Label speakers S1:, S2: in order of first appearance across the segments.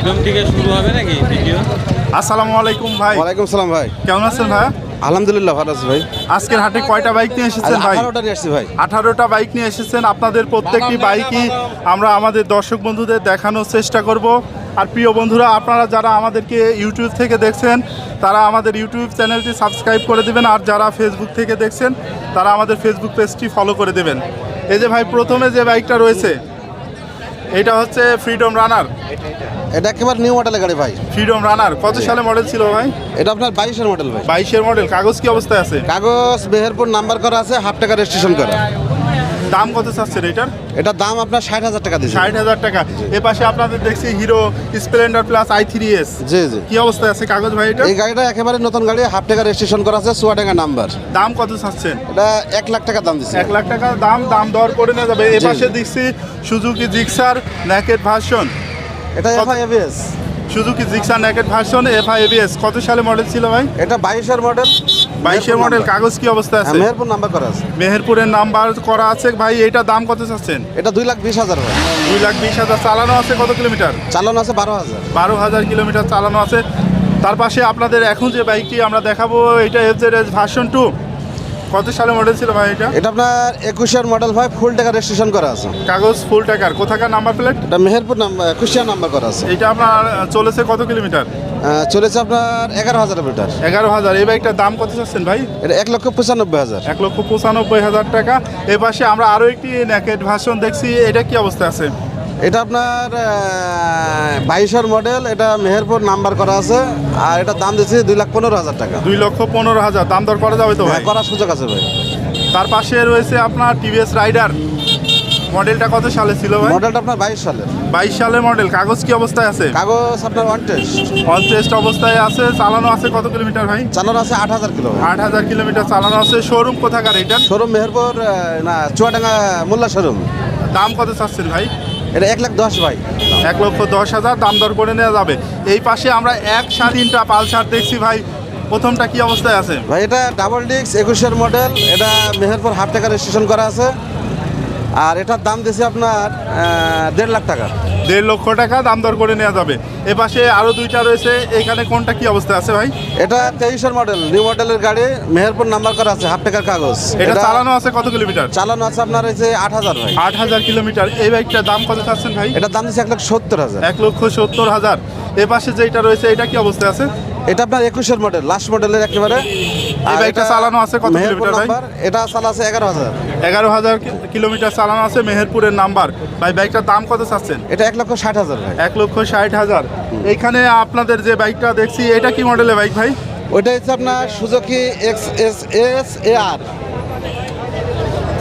S1: একদম থেকে শুরু হবে নাকি ভিডিও?
S2: আসসালামু আলাইকুম ভাই।
S3: ওয়ালাইকুম সালাম ভাই।
S2: কেমন আছেন ভাই?
S3: আলহামদুলিল্লাহ ভালো আছি ভাই।
S2: আজকের হাটে কয়টা বাইক নিয়ে এসেছেন ভাই?
S3: 18টা নিয়ে আসছি ভাই।
S2: 18টা বাইক নিয়ে এসেছেন। আপনাদের প্রত্যেকটি বাইকই আমরা আমাদের দর্শক বন্ধুদের দেখানোর চেষ্টা করব। আর প্রিয় বন্ধুরা, আপনারা যারা আমাদেরকে ইউটিউব থেকে দেখছেন তারা আমাদের ইউটিউব চ্যানেলটি সাবস্ক্রাইব করে দেবেন, আর যারা ফেসবুক থেকে দেখছেন তারা আমাদের ফেসবুক পেজটি ফলো করে দেবেন। এই যে ভাই, প্রথমে যে বাইকটা রয়েছে এটা হচ্ছে ফ্রিডম রানার।
S3: এটা একেবারে নিউ মডেলের গাড়ি ভাই।
S2: ফ্রিডম রানার কত সালে মডেল ছিল ভাই?
S3: এটা আপনার 22-এর মডেল ভাই।
S2: 22-এর মডেল। কাগজ কি অবস্থায় আছে?
S3: কাগজ মেহেরপুর নাম্বার করা আছে, হাফ টাকা রেজিস্ট্রেশন করা।
S2: দাম কত চাচ্ছেন এটার?
S3: এটার দাম আপনার 60,000 টাকা দিয়েছে।
S2: 60,000 টাকা। এ পাশে আপনাদের দেখছি হিরো স্প্লেন্ডার প্লাস i3s।
S3: জি জি।
S2: কি অবস্থায় আছে কাগজ ভাই এটা?
S3: এই গাড়িটা একেবারে নতুন গাড়ি, হাফ টাকা রেজিস্ট্রেশন করা আছে, চুয়াডাঙ্গা নাম্বার।
S2: দাম কত চাচ্ছেন?
S3: এটা 1 লাখ টাকা দাম দিচ্ছে।
S2: 1 লাখ টাকা দাম দর করে নেওয়া যাবে। এ পাশে দেখছি সুজুকি জিক্সার নেকেড ভার্সন।
S3: এটা FI ABS.
S2: Suzuki Gixxer naked version FI ABS. কত সালে মডেল ছিল ভাই?
S3: এটা 22-এর মডেল।
S2: 22-এর মডেল। কাগজ কি অবস্থায় আছে?
S3: মেহেরপুর নাম্বার করা আছে।
S2: মেহেরপুরের নাম্বার করা আছে ভাই। এইটার দাম কত চাচ্ছেন?
S3: এটা 2,20,000 ভাই।
S2: 2,20,000। চালানো আছে কত কিলোমিটার?
S3: চালানো আছে 12,000।
S2: 12,000 কিলোমিটার চালানো আছে। তার পাশে আপনাদের এখন যে বাইকটি আমরা দেখাবো এটা এফজেডএস ভার্সন 2। কত সালে মডেল ছিল ভাই এটা?
S3: এটা আপনার 21-এর মডেল ভাই, ফুল টাকা রেজিস্ট্রেশন করা আছে।
S2: কাগজ ফুল টাকার। কোথাকার নাম্বার প্লেট?
S3: এটা মেহেরপুর নাম্বার, কুষ্টিয়া নাম্বার করা আছে।
S2: এটা আপনার চলেছে কত কিলোমিটার?
S3: চলেছে আপনার 11,000 মিটার।
S2: 11,000। এই বাইকটার দাম কত চাচ্ছেন ভাই?
S3: এটা 1,95,000।
S2: 1,95,000 টাকা। এ পাশে আমরা আরও একটি নেকেড ভার্সন দেখছি। এটা কি অবস্থা আছে?
S3: এটা আপনার 22-এর মডেল, এটা মেহেরপুর নাম্বার করা আছে, আর এটা দাম দিচ্ছি 2,15,000 টাকা।
S2: 2,15,000। দাম দর করা যাবে তো ভাই?
S3: হ্যাঁ, করার সুযোগ আছে ভাই।
S2: তার পাশে রয়েছে আপনার টিভিএস রাইডার। মডেলটা কত সালে ছিল ভাই?
S3: মডেলটা আপনার 22 সালের।
S2: 22 সালের মডেল। কাগজ কি অবস্থায় আছে?
S3: কাগজ আপনার ওয়ান টেস্ট।
S2: অন টেস্ট অবস্থায় আছে। চালানো আছে কত কিলোমিটার ভাই?
S3: চালানো আছে 8,000 কিলো।
S2: 8,000 কিলোমিটার চালানো আছে। শোরুম কোথাকার এটা?
S3: শোরুম মেহেরপুর, না চুয়াডাঙ্গা মোল্লা শোরুম।
S2: দাম কত চাচ্ছেন ভাই?
S3: এটা 1,10,000 ভাই।
S2: 1,10,000। দাম দর করে নেওয়া যাবে। এই পাশে আমরা 1.3টা পালসার দেখছি ভাই। প্রথমটা কি অবস্থায় আছে?
S3: ভাই এটা ডাবল ডিস্ক 21-এর মডেল, এটা মেহেরপুর হাফ টাকা রেজিস্ট্রেশন করা আছে, আর এটার দাম দিয়েছে আপনার 1.5 লাখ টাকা।
S2: 1.5 লক্ষ টাকা। দাম দর করে নেওয়া যাবে। এ পাশে আরও দুইটা রয়েছে। এখানে কোনটা কি অবস্থা আছে ভাই?
S3: এটা 23-এর মডেল, নিউ মডেলের গাড়ি, মেহেরপুর নাম্বার করা আছে, হাফ টাকার কাগজ।
S2: এটা চালানো আছে কত কিলোমিটার?
S3: চালানো আছে আপনার হচ্ছে 8,000 ভাই।
S2: 8,000 কিলোমিটার। এই বাইকটার দাম কত চাচ্ছেন ভাই?
S3: এটার দাম দিচ্ছে 1,70,000।
S2: 1,70,000। এ পাশে যেটা রয়েছে এটা কি অবস্থায় আছে?
S3: এটা আপনার 21-এর মডেল, লাস্ট মডেলের একেবারে।
S2: এই বাইকটা চালানো আছে কত কিলোমিটার ভাই?
S3: এটা চালা আছে 11,000।
S2: 11,000 কিলোমিটার চালানো আছে, মেহেরপুরের নাম্বার। ভাই বাইকটার দাম কত চাচ্ছেন?
S3: এটা 1,60,000 ভাই।
S2: 1,60,000। এইখানে আপনাদের যে বাইকটা দেখছি এটা কি মডেলের বাইক ভাই?
S3: ওইটা হচ্ছে আপনার সুজুকি XSS AR।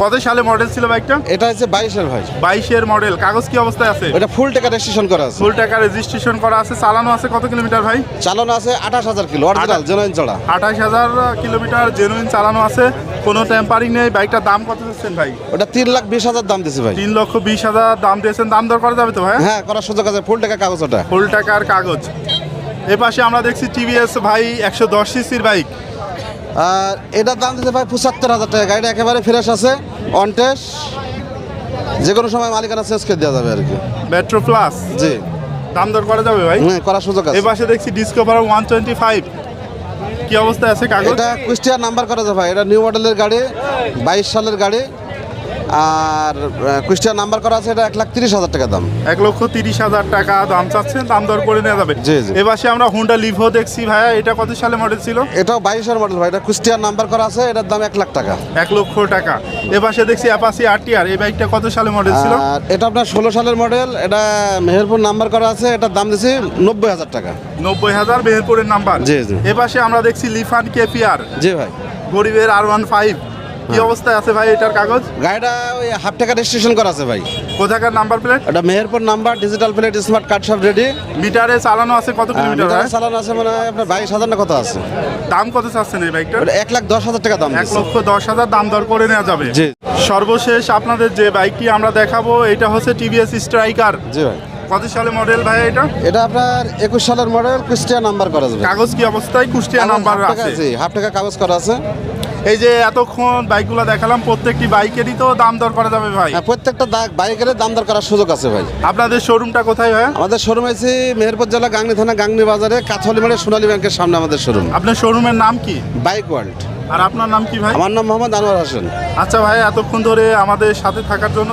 S2: কত সালে মডেল ছিল বাইকটা?
S3: এটা হচ্ছে 22-এর ভাই।
S2: 22-এর মডেল। কাগজ কি অবস্থায় আছে?
S3: ওটা ফুল টাকা রেজিস্ট্রেশন করা আছে।
S2: ফুল টাকা রেজিস্ট্রেশন করা আছে। চালানো আছে কত কিলোমিটার ভাই?
S3: চালানো আছে 28,000 কিলো, অরিজিনাল জেনুইন চড়া।
S2: 28,000 কিলোমিটার জেনুইন চালানো আছে, কোনো টেম্পারিং নেই। বাইকটার দাম কত চাচ্ছেন ভাই?
S3: ওটা 3,20,000 দাম দিয়েছে ভাই।
S2: 3,20,000 দাম দিয়েছেন। দাম দর করা যাবে তো ভাই?
S3: হ্যাঁ, করার সুযোগ আছে, ফুল টাকা কাগজ ওটা।
S2: ফুল টাকার কাগজ। এ পাশে আমরা দেখছি টিভিএস ভাই 110 সিসির বাইক।
S3: আর এটার দাম দিতে ভাই 75,000 টাকা। গাড়িটা একেবারে ফ্রেশ আছে, অন টেস্ট, যে কোনো সময় মালিকানা চেঞ্জ করে দেওয়া যাবে আর কি।
S2: Metro plus.
S3: জি।
S2: দাম দর করা যাবে ভাই?
S3: হ্যাঁ, করার সুযোগ আছে।
S2: এই পাশে দেখছি ডিসকভার 125। কি অবস্থায় আছে কাগজ?
S3: এটা কুষ্টিয়া নাম্বার করা আছে ভাই। এটা নিউ মডেলের গাড়ি, 22 সালের গাড়ি, আর কুষ্টিয়া নাম্বার করা আছে। এটা 1,30,000 টাকা দাম।
S2: 1,30,000 টাকা দাম চাচ্ছেন। দাম দর করে নেওয়া যাবে।
S3: জি, জি।
S2: এ পাশে আমরা হুন্ডা লিভো দেখছি ভাইয়া। এটা কত সালে মডেল ছিল?
S3: এটাও 22-এর মডেল ভাই। এটা কুষ্টিয়া নাম্বার করা আছে, এটার দাম 1 লাখ টাকা।
S2: 1 লক্ষ টাকা। এ পাশে দেখছি অ্যাপাচি RTR। এই বাইকটা কত সালে মডেল ছিল?
S3: আর এটা আপনার 16 সালের মডেল, এটা মেহেরপুর নাম্বার করা আছে, এটার দাম দিয়েছি 90,000 টাকা।
S2: 90,000 মেহেরপুরের নাম্বার।
S3: জি, জি।
S2: এ পাশে আমরা দেখছি লিফান KPR।
S3: জি ভাই।
S2: গরিবের R15। কি অবস্থায় আছে ভাই এটার কাগজ?
S3: গাড়িটা ওই হাফ টাকা রেজিস্ট্রেশন করা আছে ভাই।
S2: কোথাকার নাম্বার প্লেট?
S3: এটা Meherpur number, digital plate, smart card সব রেডি।
S2: মিটারে চালানো আছে কত কিলোমিটার ভাই?
S3: চালানো আছে মানে আপনার 22,000 না কত আছে।
S2: দাম কত চাচ্ছেন এই বাইকটা?
S3: ওটা 1,10,000 টাকা দাম।
S2: 1,10,000 দাম দর করে নেওয়া যাবে।
S3: জি।
S2: সর্বশেষ আপনাদের যে বাইকটি আমরা দেখাবো এটা হচ্ছে টিভিএস স্ট্রাইকার।
S3: জি ভাই।
S2: কত সালে মডেল ভাই এটা?
S3: এটা আপনার 21 সালের মডেল, কুষ্টিয়া নাম্বার করা আছে।
S2: কাগজ কি অবস্থায়? কুষ্টিয়া নাম্বার আছে।
S3: জি, হাফ টাকা কাগজ করা আছে।
S2: এই যে এতক্ষণ বাইকগুলো দেখালাম, প্রত্যেকটি বাইকেরই তো দাম দর করা যাবে ভাই।
S3: হ্যাঁ, প্রত্যেকটা বাইকের দাম দর করার সুযোগ আছে ভাই।
S2: আপনাদের শোরুমটা কোথায় ভাই?
S3: আমাদের শোরুম আছে মেহেরপুর জেলা গাংনী থানা গাংনী বাজারে কাছলি মাঠে সোনালী ব্যাংকের সামনে আমাদের শোরুম।
S2: আপনার শোরুমের নাম কি?
S3: Bike world.
S2: আর আপনার নাম কি ভাই?
S3: আমার নাম মোহাম্মদ আনোয়ার হোসেন।
S2: আচ্ছা ভাই, এতক্ষণ ধরে আমাদের সাথে থাকার জন্য